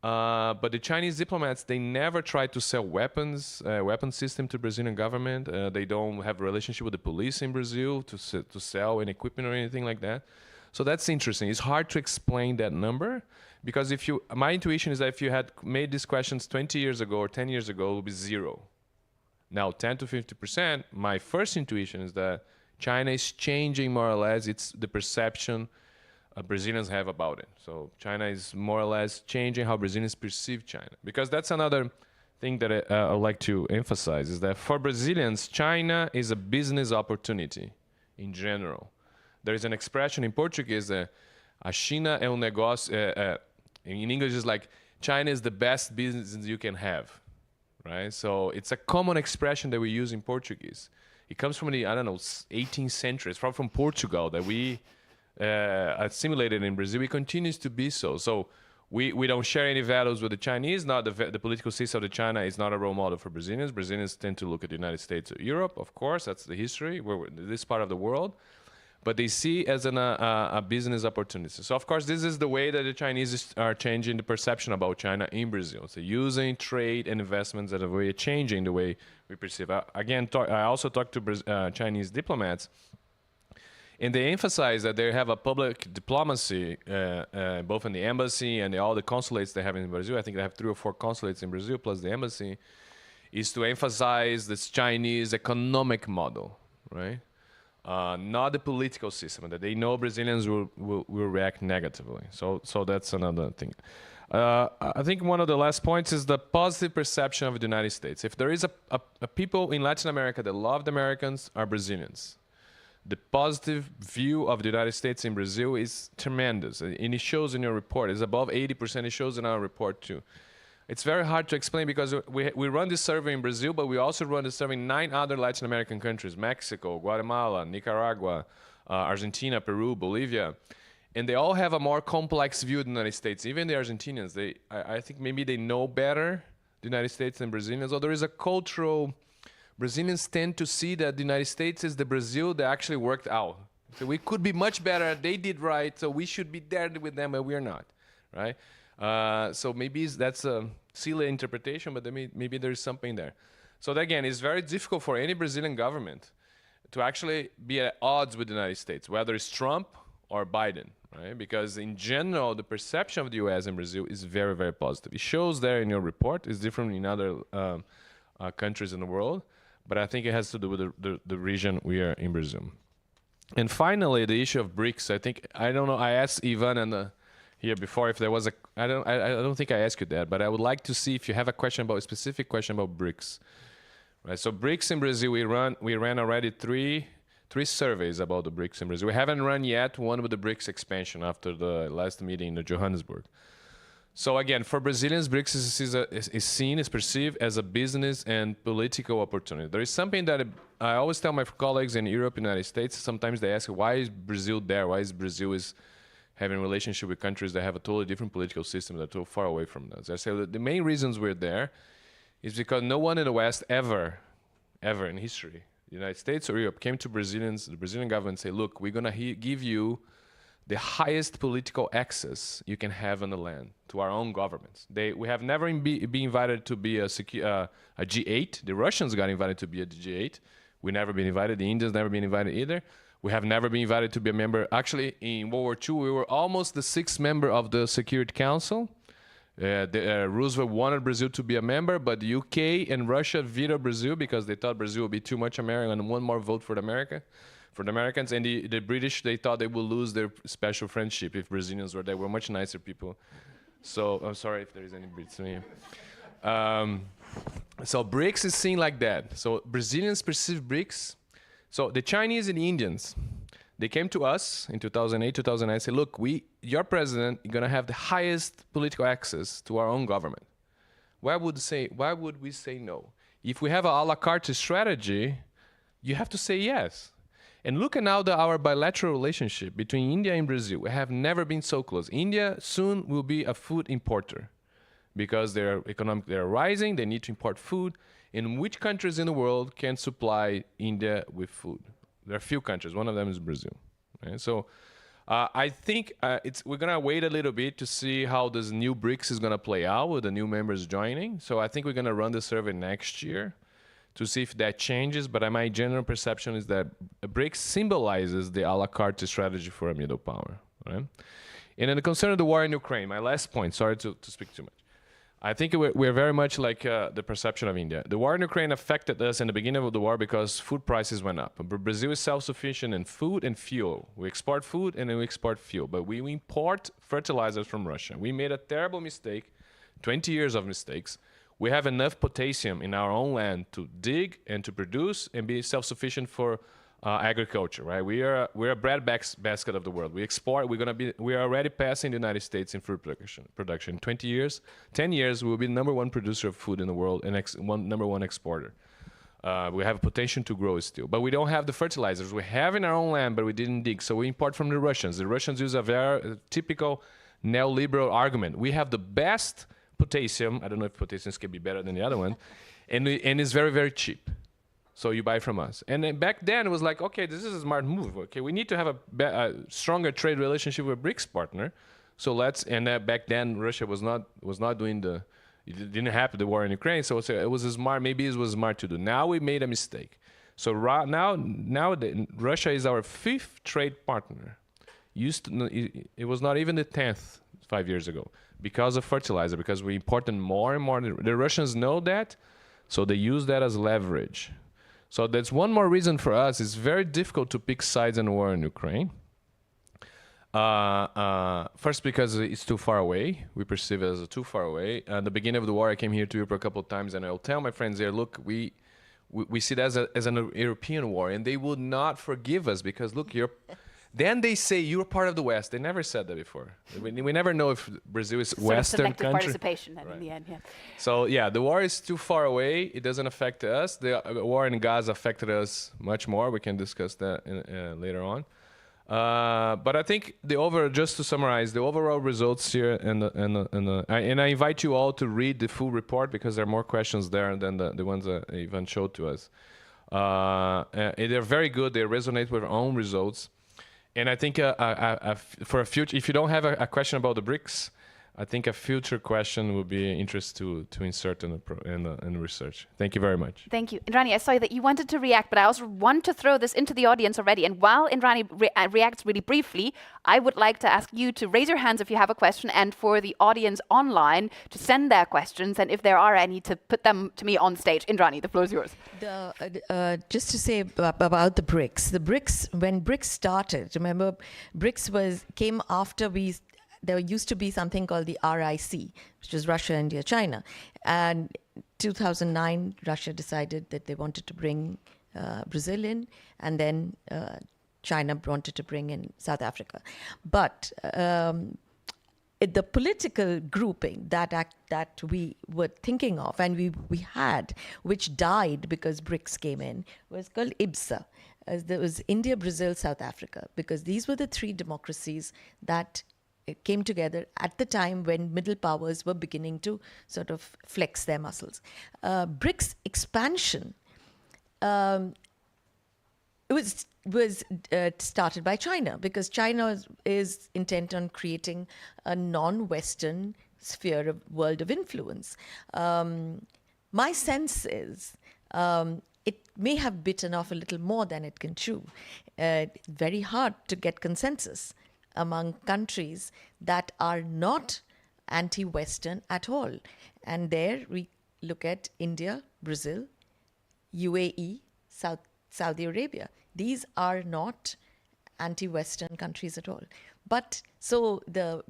But the Chinese diplomats, they never try to sell weapons, weapon system to Brazilian government. They don't have a relationship with the police in Brazil to sell any equipment or anything like that. So that's interesting. It's hard to explain that number because my intuition is that if you had made these questions 20 years ago or 10 years ago, it would be zero. Now 10 to 50%, my first intuition is that China is changing more or less. It's the perception Brazilians have about it. So China is more or less changing how Brazilians perceive China. Because that's another thing that I would like to emphasize is that for Brazilians, China is a business opportunity in general. There is an expression in Portuguese, a China é negócio, in English is like, China is the best business you can have, right? So it's a common expression that we use in Portuguese. It comes from the, 18th century. It's from Portugal that we assimilated in Brazil. It continues to be so. So we don't share any values with the Chinese. Not the political system of China is not a role model for Brazilians. Brazilians tend to look at the United States or Europe, of course. That's the history, this part of the world. But they see as a business opportunity. So, of course, this is the way that the Chinese are changing the perception about China in Brazil. So using trade and investments as a way of changing the way we perceive. I also talked to Chinese diplomats, and they emphasize that they have a public diplomacy, both in the embassy and all the consulates they have in Brazil. I think they have 3 or 4 consulates in Brazil, plus the embassy, is to emphasize this Chinese economic model, right? Not the political system, that they know Brazilians will react negatively. So that's another thing. I think one of the last points is the positive perception of the United States. If there is a people in Latin America that love the Americans, are Brazilians. The positive view of the United States in Brazil is tremendous. And it shows in your report. It's above 80%. It shows in our report too. It's very hard to explain because we run this survey in Brazil, but we also run this survey in 9 other Latin American countries: Mexico, Guatemala, Nicaragua, Argentina, Peru, Bolivia. And they all have a more complex view of the United States. Even the Argentinians, I think maybe they know better the United States than Brazilians. So there is a cultural, Brazilians tend to see that the United States is the Brazil that actually worked out. So we could be much better, they did right, so we should be there with them, but we're not, right? So maybe that's a silly interpretation, but maybe there is something there. So again, it's very difficult for any Brazilian government to actually be at odds with the United States, whether it's Trump or Biden, right? Because in general, the perception of the US and Brazil is very, very positive. It shows there in your report. It's different in other countries in the world, but I think it has to do with the region we are in Brazil. And finally, the issue of BRICS. I don't know, I asked Ivan here before if there was I don't think I asked you that, but I would like to see if you have a specific question about BRICS. Right, so BRICS in Brazil, we ran already three surveys about the BRICS in Brazil. We haven't run yet one with the BRICS expansion after the last meeting in Johannesburg. So again, for Brazilians, BRICS is perceived as a business and political opportunity. There is something that I always tell my colleagues in Europe and the United States. Sometimes they ask, why is Brazil there? Why is Brazil having a relationship with countries that have a totally different political system that are too far away from us? I say that the main reasons we're there is because no one in the West ever in history, the United States or Europe, came to the Brazilian government and say, look, we're going to give you the highest political access you can have on the land to our own governments. We have never been invited to be a G8. The Russians got invited to be a G8. We never been invited. The Indians never been invited either. We have never been invited to be a member. Actually, in World War II, we were almost the 6th member of the Security Council. Roosevelt wanted Brazil to be a member, but the UK and Russia vetoed Brazil because they thought Brazil would be too much American and one more vote for the Americans. And the British, they thought they would lose their special friendship if Brazilians were there. They were much nicer people. So I'm sorry if there is any Brits in here. So BRICS is seen like that. So Brazilians perceive BRICS. So the Chinese and the Indians, they came to us in 2008, 2009, and said, look, your president is going to have the highest political access to our own government. Why would we say no? If we have an a la carte strategy, you have to say yes. And look at now our bilateral relationship between India and Brazil. We have never been so close. India soon will be a food importer because they're rising, they need to import food. In which countries in the world can supply India with food? There are a few countries. One of them is Brazil. Right? So I think we're going to wait a little bit to see how this new BRICS is going to play out with the new members joining. So I think we're going to run the survey next year to see if that changes. But my general perception is that BRICS symbolizes the a la carte strategy for a middle power. Right? And in the concern of the war in Ukraine, my last point, sorry to speak too much. I think we're very much like the perception of India. The war in Ukraine affected us in the beginning of the war because food prices went up. Brazil is self-sufficient in food and fuel. We export food and then we export fuel, but we import fertilizers from Russia. We made a terrible mistake, 20 years of mistakes. We have enough potassium in our own land to dig and to produce and be self-sufficient for agriculture, right? We're a bread basket of the world. We export. We are already passing the United States in food production. 20 years, 10 years, we will be the #1 producer of food in the world and #1 exporter. We have potential to grow still, but we don't have the fertilizers. We have in our own land, but we didn't dig, so we import from the Russians. The Russians use a very typical neoliberal argument. We have the best potassium. I don't know if potassium can be better than the other one, and it's very, very cheap. So you buy from us. And then back then it was like, okay, this is a smart move. Okay, we need to have a stronger trade relationship with a BRICS partner. So back then Russia was not doing it didn't happen the war in Ukraine. So it was maybe it was smart to do. Now we made a mistake. So now Russia is our 5th trade partner. It was not even the 10th 5 years ago because of fertilizer, because we imported more and more. The Russians know that, so they use that as leverage. So that's one more reason for us. It's very difficult to pick sides in the war in Ukraine. First, because it's too far away. We perceive it as too far away. At the beginning of the war, I came here to Europe a couple of times, and I'll tell my friends there, look, we see it as an European war, and they would not forgive us because, look, then they say you're part of the West. They never said that before. We never know if Brazil is Western selective country. Participation, right. In the end, yeah. So yeah, the war is too far away. It doesn't affect us. The war in Gaza affected us much more. We can discuss that later on. But I think just to summarize, the overall results here, and I invite you all to read the full report because there are more questions there than the ones that Ivan showed to us. They're very good. They resonate with our own results. And I think for a future, if you don't have a question about the BRICS, I think a future question would be interesting to insert in the research. Thank you very much. Thank you. Indrani, I saw that you wanted to react, but I also want to throw this into the audience already. And while Indrani reacts really briefly, I would like to ask you to raise your hands if you have a question, and for the audience online to send their questions, and if there are any, to put them to me on stage. Indrani, the floor is yours. Just to say about the BRICS, when BRICS started, remember, BRICS came after there used to be something called the RIC, which was Russia, India, China. And 2009, Russia decided that they wanted to bring Brazil in, and then China wanted to bring in South Africa. But the political grouping that we were thinking of, and we had, which died because BRICS came in, was called IBSA. There was India, Brazil, South Africa, because these were the 3 democracies that came together at the time when middle powers were beginning to sort of flex their muscles. BRICS expansion, it was was started by China, because China is intent on creating a non-Western sphere of world of influence. My sense is it may have bitten off a little more than it can chew. Very hard to get consensus among countries that are not anti-Western at all. And there we look at India, Brazil, UAE, Saudi Arabia. These are not anti-Western countries at all. But so the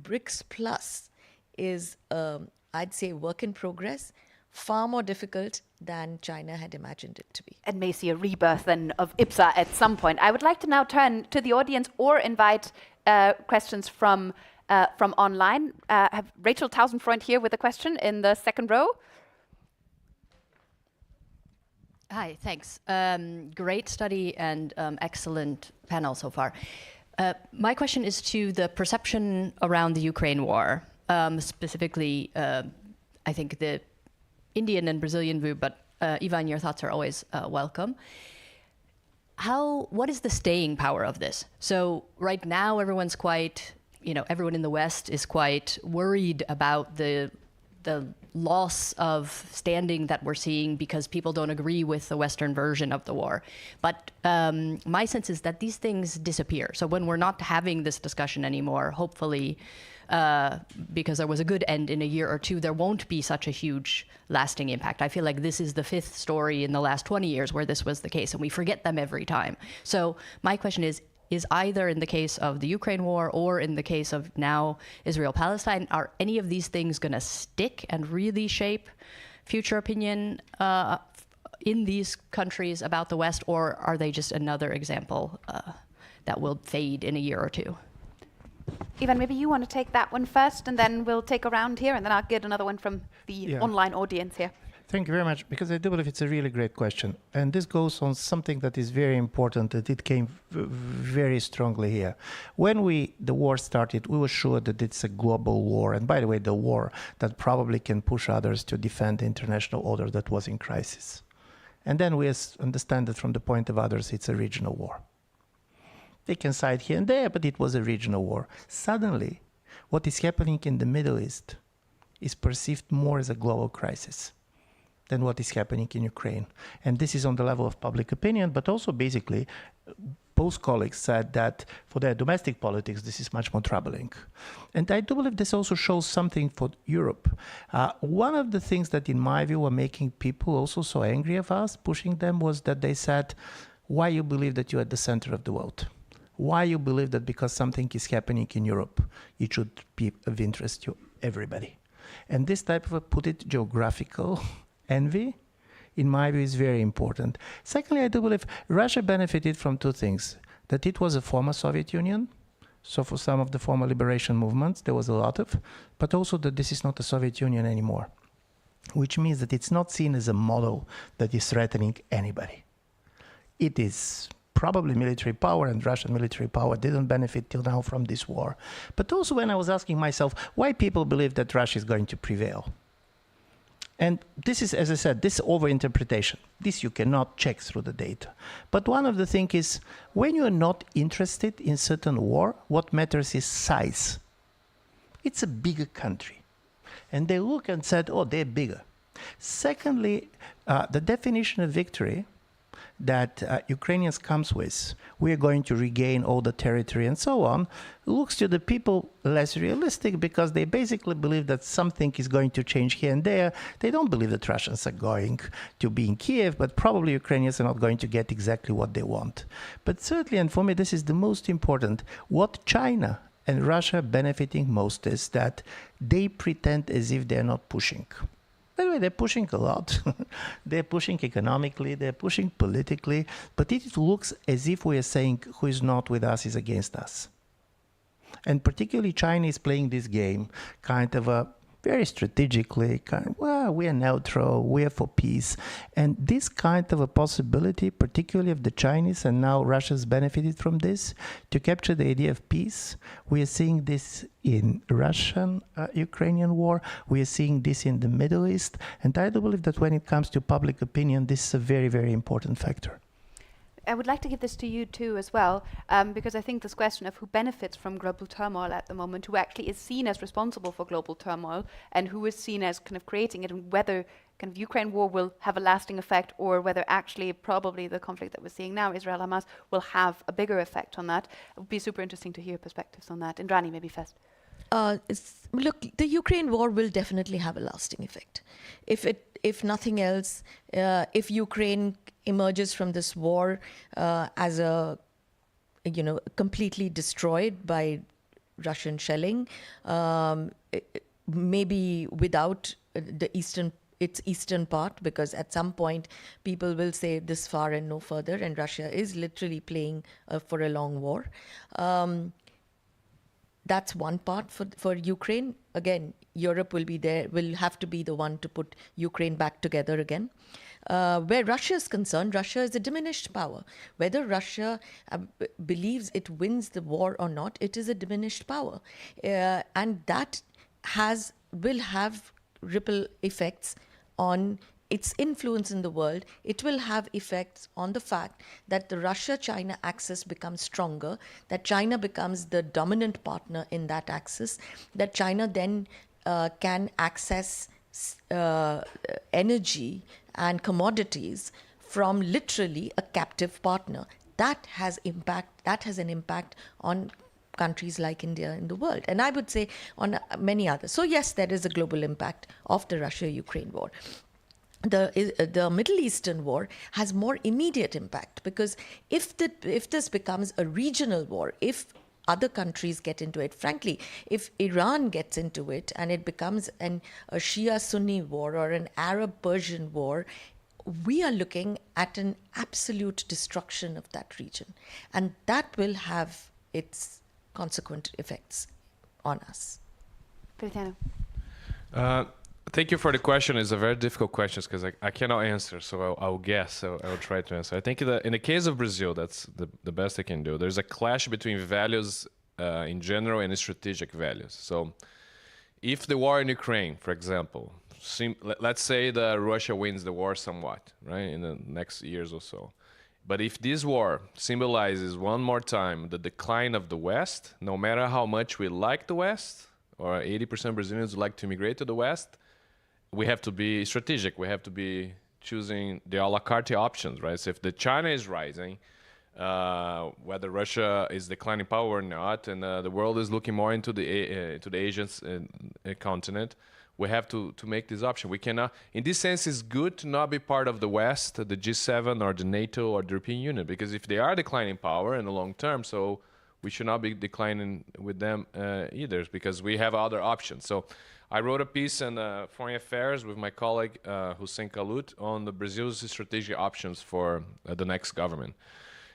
BRICS Plus is, I'd say, work in progress, far more difficult than China had imagined it to be. And may see a rebirth then of IPSA at some point. I would like to now turn to the audience or invite questions from online. Have Rachel Tausenfreund here with a question in the second row. Hi, thanks. Great study and excellent panel so far. My question is to the perception around the Ukraine war, specifically, I think the Indian and Brazilian view, but Ivan, your thoughts are always welcome. What is the staying power of this? So right now, everyone's quite, everyone in the West is quite worried about the loss of standing that we're seeing because people don't agree with the Western version of the war. But my sense is that these things disappear. So when we're not having this discussion anymore, hopefully, because there was a good end in a year or two, there won't be such a huge lasting impact. I feel like this is the fifth story in the last 20 years where this was the case, and we forget them every time. So my question is either in the case of the Ukraine war or in the case of now Israel-Palestine, are any of these things going to stick and really shape future opinion in these countries about the West, or are they just another example that will fade in a year or two? Ivan, maybe you want to take that one first, and then we'll take a round here, and then I'll get another one from the online audience here. Thank you very much, because I do believe it's a really great question. And this goes on something that is very important, that it came very strongly here. When the war started, we were sure that it's a global war. And by the way, the war that probably can push others to defend the international order that was in crisis. And then we understand that from the point of others, it's a regional war. They can side here and there, but it was a regional war. Suddenly, what is happening in the Middle East is perceived more as a global crisis than what is happening in Ukraine. And this is on the level of public opinion, but also basically, both colleagues said that for their domestic politics, this is much more troubling. And I do believe this also shows something for Europe. One of the things that, in my view, were making people also so angry of us, pushing them, was that they said, why you believe that you're at the center of the world? Why you believe that because something is happening in Europe, it should be of interest to everybody? And this type of a, put it, geographical envy, in my view, is very important. Secondly, I do believe Russia benefited from two things. That it was a former Soviet Union, so for some of the former liberation movements, there was a lot of, but also that this is not a Soviet Union anymore, which means that it's not seen as a model that is threatening anybody. It is probably military power, and Russian military power didn't benefit till now from this war. But also when I was asking myself why people believe that Russia is going to prevail. And this is, as I said, this overinterpretation. This you cannot check through the data. But one of the things is, when you are not interested in certain war, what matters is size. It's a bigger country. And they look and said, oh, they're bigger. Secondly, the definition of victory that Ukrainians comes with, we are going to regain all the territory and so on, looks to the people less realistic, because they basically believe that something is going to change here and there. They don't believe that Russians are going to be in Kiev, but probably Ukrainians are not going to get exactly what they want. But certainly, and for me this is the most important, what China and Russia benefiting most is that they pretend as if they're not pushing. By the way, they're pushing a lot. They're pushing economically, they're pushing politically, but it looks as if we are saying who is not with us is against us. And particularly China is playing this game kind of a very strategically, well, we are neutral, we are for peace. And this kind of a possibility, particularly of the Chinese, and now Russia's benefited from this, to capture the idea of peace. We are seeing this in Russian-Ukrainian war. We are seeing this in the Middle East. And I do believe that when it comes to public opinion, this is a very, very important factor. I would like to give this to you too as well, because I think this question of who benefits from global turmoil at the moment, who actually is seen as responsible for global turmoil, and who is seen as kind of creating it, and whether kind of Ukraine war will have a lasting effect, or whether actually probably the conflict that we're seeing now, Israel-Hamas, will have a bigger effect on that. It would be super interesting to hear perspectives on that. Indrani, maybe first. Look, the Ukraine war will definitely have a lasting effect. If nothing else, if Ukraine emerges from this war as completely destroyed by Russian shelling, maybe without its eastern part, because at some point people will say this far and no further, and Russia is literally playing for a long war. That's one part for Ukraine. Again, Europe will have to be the one to put Ukraine back together again. Where Russia is concerned, Russia is a diminished power. Whether Russia believes it wins the war or not, it is a diminished power. And that will have ripple effects on its influence in the world. It will have effects on the fact that the Russia-China axis becomes stronger, that China becomes the dominant partner in that axis, that China then can access energy and commodities from literally a captive partner. That has an impact on countries like India in the world, and I would say on many others. So yes, there is a global impact of the Russia-Ukraine war. The Middle Eastern war has more immediate impact, because if this becomes a regional war, if other countries get into it, frankly, if Iran gets into it and it becomes a Shia-Sunni war or an Arab-Persian war, we are looking at an absolute destruction of that region, and that will have its consequent effects on us. Feliciano. Thank you for the question. It's a very difficult question because I cannot answer, so I'll guess. So I will try to answer. I think that in the case of Brazil, that's the best I can do. There's a clash between values in general and strategic values. So if the war in Ukraine, for example, let's say that Russia wins the war somewhat, right, in the next years or so. But if this war symbolizes one more time the decline of the West, no matter how much we like the West, or 80% Brazilians like to immigrate to the West, we have to be strategic. We have to be choosing the a la carte options, right? So if the China is rising, whether Russia is declining power or not, and the world is looking more into the Asian continent, we have to make this option. We cannot, in this sense, it's good to not be part of the West, the G7 or the NATO or the European Union, because if they are declining power in the long term, so we should not be declining with them either, because we have other options. So I wrote a piece in Foreign Affairs with my colleague Hussein Kalut on the Brazil's strategic options for the next government.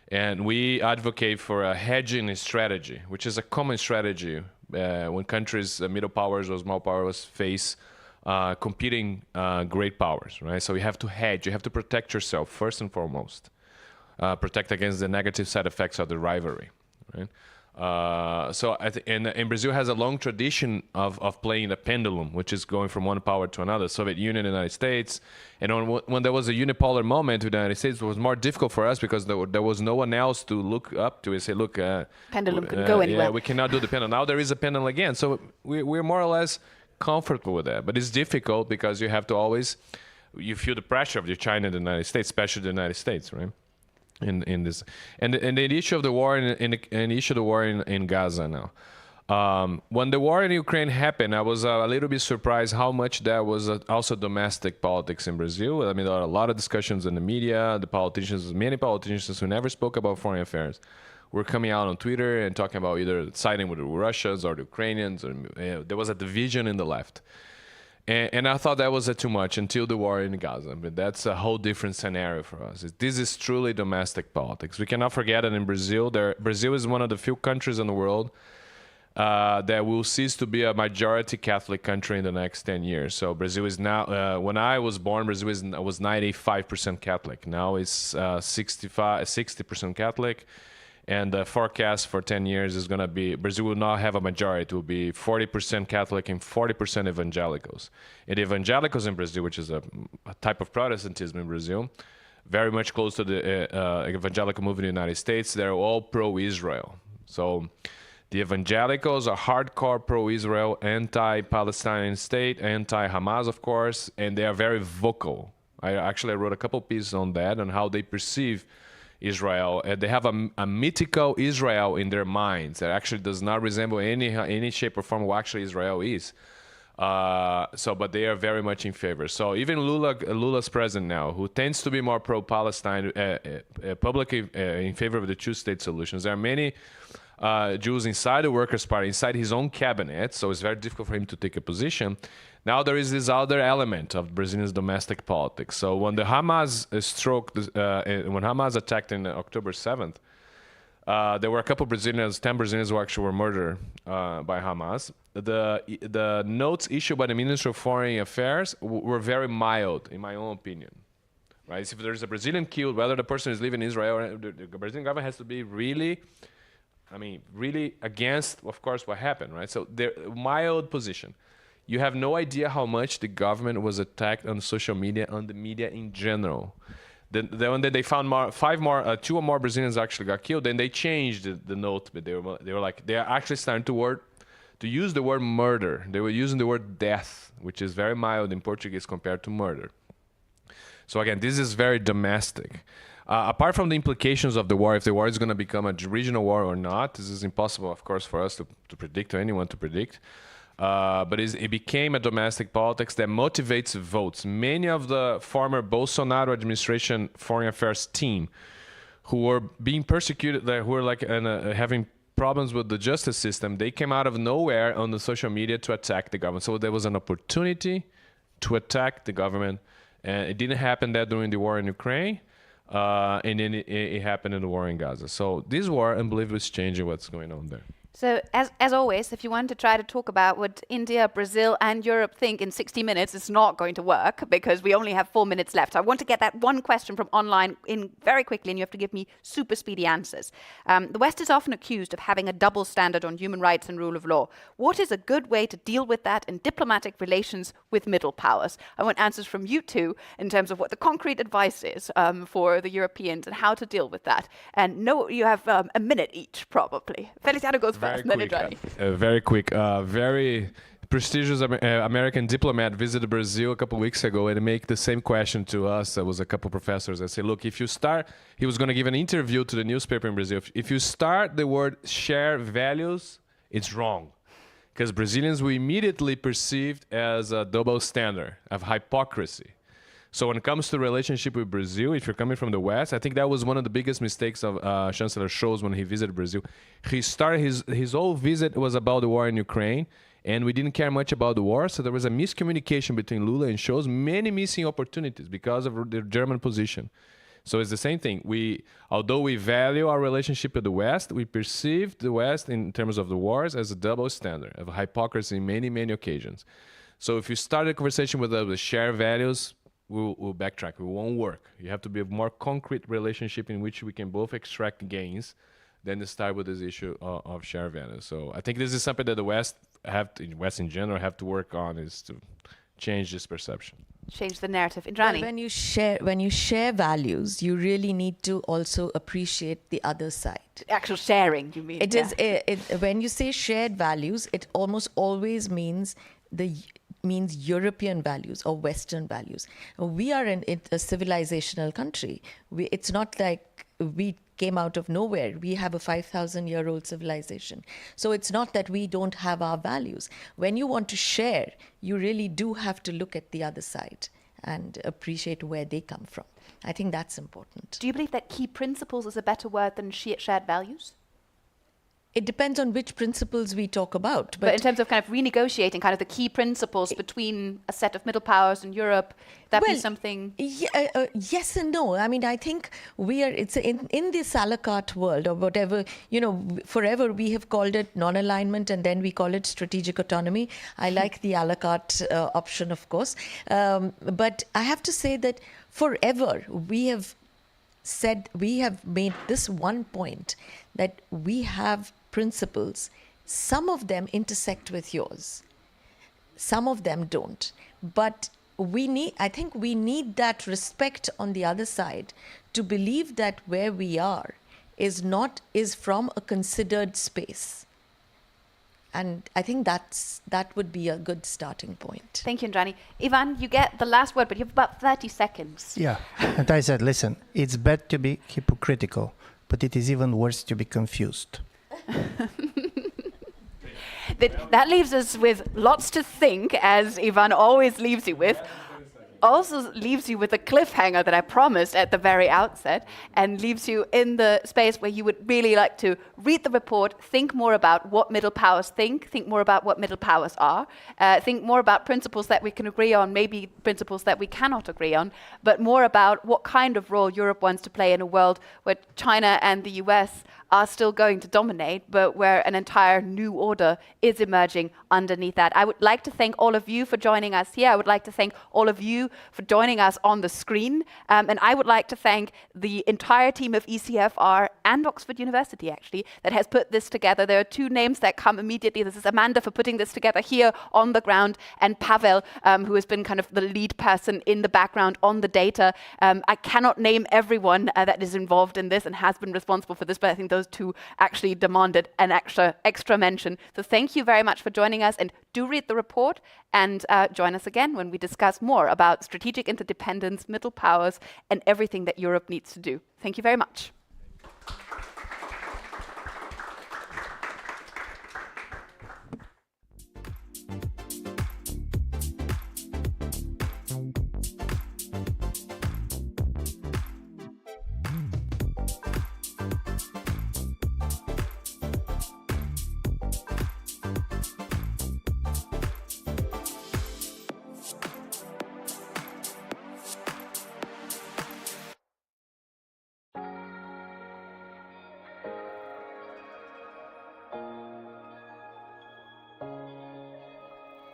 And we advocate for a hedging strategy, which is a common strategy when countries, middle powers or small powers, face competing great powers, right? So you have to hedge, you have to protect yourself first and foremost, protect against the negative side effects of the rivalry, right? So I think, and Brazil has a long tradition of playing the pendulum, which is going from one power to another. Soviet Union, United States, and when there was a unipolar moment with the United States, it was more difficult for us because there was no one else to look up to and say, look, pendulum can go anywhere. Yeah, we cannot do the pendulum. Now there is a pendulum again, so we're more or less comfortable with that. But it's difficult because you have to always, you feel the pressure of the China and the United States, especially the United States, right? In this, and the issue of the war in Gaza now. When the war in Ukraine happened, I was a little bit surprised how much that was also domestic politics in Brazil. I mean, there are a lot of discussions in the media. The politicians, many politicians who never spoke about foreign affairs, were coming out on Twitter and talking about either siding with the Russians or the Ukrainians. Or, there was a division in the left. And I thought that was too much until the war in Gaza. But that's a whole different scenario for us. This is truly domestic politics. We cannot forget that in Brazil, Brazil is one of the few countries in the world that will cease to be a majority Catholic country in the next 10 years. So Brazil is now, when I was born, Brazil was 95% Catholic. Now it's 60% Catholic. And the forecast for 10 years is going to be, Brazil will not have a majority. It will be 40% Catholic and 40% evangelicals. And evangelicals in Brazil, which is a type of Protestantism in Brazil, very much close to the evangelical movement in the United States. They're all pro-Israel. So the evangelicals are hardcore pro-Israel, anti-Palestinian state, anti-Hamas, of course, and they are very vocal. I wrote a couple pieces on that, on how they perceive Israel. They have a mythical Israel in their minds that actually does not resemble any shape or form what actually Israel is. But they are very much in favor. So even Lula's president now, who tends to be more pro-Palestine, publicly in favor of the two-state solutions. There are many Jews inside the Workers' Party, inside his own cabinet, so it's very difficult for him to take a position. Now there is this other element of Brazilian domestic politics. So when the Hamas when Hamas attacked on October 7th, there were a couple Brazilians, 10 Brazilians who actually were murdered by Hamas. The notes issued by the Ministry of Foreign Affairs were very mild, in my own opinion. Right? So if there's a Brazilian killed, whether the person is living in Israel, or the Brazilian government has to be really against, of course, what happened, right? So they're mild position. You have no idea how much the government was attacked on social media, on the media in general. Then they found two or more Brazilians actually got killed. Then they changed the note, but they were like, they are actually starting to use the word murder. They were using the word death, which is very mild in Portuguese compared to murder. So again, this is very domestic. Apart from the implications of the war, if the war is going to become a regional war or not, this is impossible, of course, for us to predict, or anyone to predict. But it became a domestic politics that motivates votes. Many of the former Bolsonaro administration foreign affairs team who were being persecuted, who were having problems with the justice system, they came out of nowhere on the social media to attack the government. So there was an opportunity to attack the government. And it didn't happen that during the war in Ukraine. And then it happened in the war in Gaza. So this war, unbelievably, is changing what's going on there. So as always, if you want to try to talk about what India, Brazil and Europe think in 60 minutes, it's not going to work because we only have 4 minutes left. So I want to get that one question from online in very quickly, and you have to give me super speedy answers. The West is often accused of having a double standard on human rights and rule of law. What is a good way to deal with that in diplomatic relations with middle powers? I want answers from you two in terms of what the concrete advice is for the Europeans and how to deal with that. And no, you have a minute each, probably. Feliciano goes first. Very quick. Very prestigious American diplomat visited Brazil a couple of weeks ago and make the same question to us. There was a couple of professors that said, look, if you start, he was going to give an interview to the newspaper in Brazil. If you start the word share values, it's wrong. Because Brazilians were immediately perceived as a double standard of hypocrisy. So when it comes to relationship with Brazil, if you're coming from the West, I think that was one of the biggest mistakes of Chancellor Scholz when he visited Brazil. He started his whole visit was about the war in Ukraine, and we didn't care much about the war. So there was a miscommunication between Lula and Scholz, many missing opportunities because of the German position. So it's the same thing. Although we value our relationship with the West, we perceive the West in terms of the wars as a double standard of hypocrisy in many, many occasions. So if you start a conversation with us with shared values, we'll backtrack. It won't work. You have to be a more concrete relationship in which we can both extract gains than to start with this issue of share values. So I think this is something that the West in general have to work on, is to change this perception. Change the narrative. Indrani. Well, when you share values, you really need to also appreciate the other side. Actual sharing, you mean? When you say shared values, it almost always means European values or Western values. We are in a civilizational country. It's not like we came out of nowhere. We have a 5,000-year-old civilization. So it's not that we don't have our values. When you want to share, you really do have to look at the other side and appreciate where they come from. I think that's important. Do you believe that key principles is a better word than shared values? It depends on which principles we talk about. But in terms of kind of renegotiating kind of the key principles between a set of middle powers in Europe, that be something? Yes and no. I mean, I think it's in this a la carte world or whatever, forever we have called it non-alignment and then we call it strategic autonomy. I like the a la carte option, of course. But I have to say that forever we have made this one point that we have principles. Some of them intersect with yours. Some of them don't. But I think we need that respect on the other side to believe that where we are is from a considered space. And I think that would be a good starting point. Thank you, Indrani. Ivan, you get the last word, but you have about 30 seconds. Yeah, and I said, listen, it's bad to be hypocritical, but it is even worse to be confused. That leaves us with lots to think, as Ivan always leaves you with. Also leaves you with a cliffhanger that I promised at the very outset, and leaves you in the space where you would really like to read the report, think more about what middle powers think more about what middle powers are, think more about principles that we can agree on, maybe principles that we cannot agree on, but more about what kind of role Europe wants to play in a world where China and the US are still going to dominate, but where an entire new order is emerging underneath that. I would like to thank all of you for joining us here. I would like to thank all of you for joining us on the screen. And I would like to thank the entire team of ECFR and Oxford University, actually, that has put this together. There are two names that come immediately. This is Amanda for putting this together here on the ground, and Pavel, who has been kind of the lead person in the background on the data. I cannot name everyone that is involved in this and has been responsible for this, but I think those two actually demanded an extra mention. So thank you very much for joining us, and do read the report and join us again when we discuss more about strategic interdependence, middle powers, and everything that Europe needs to do. Thank you very much.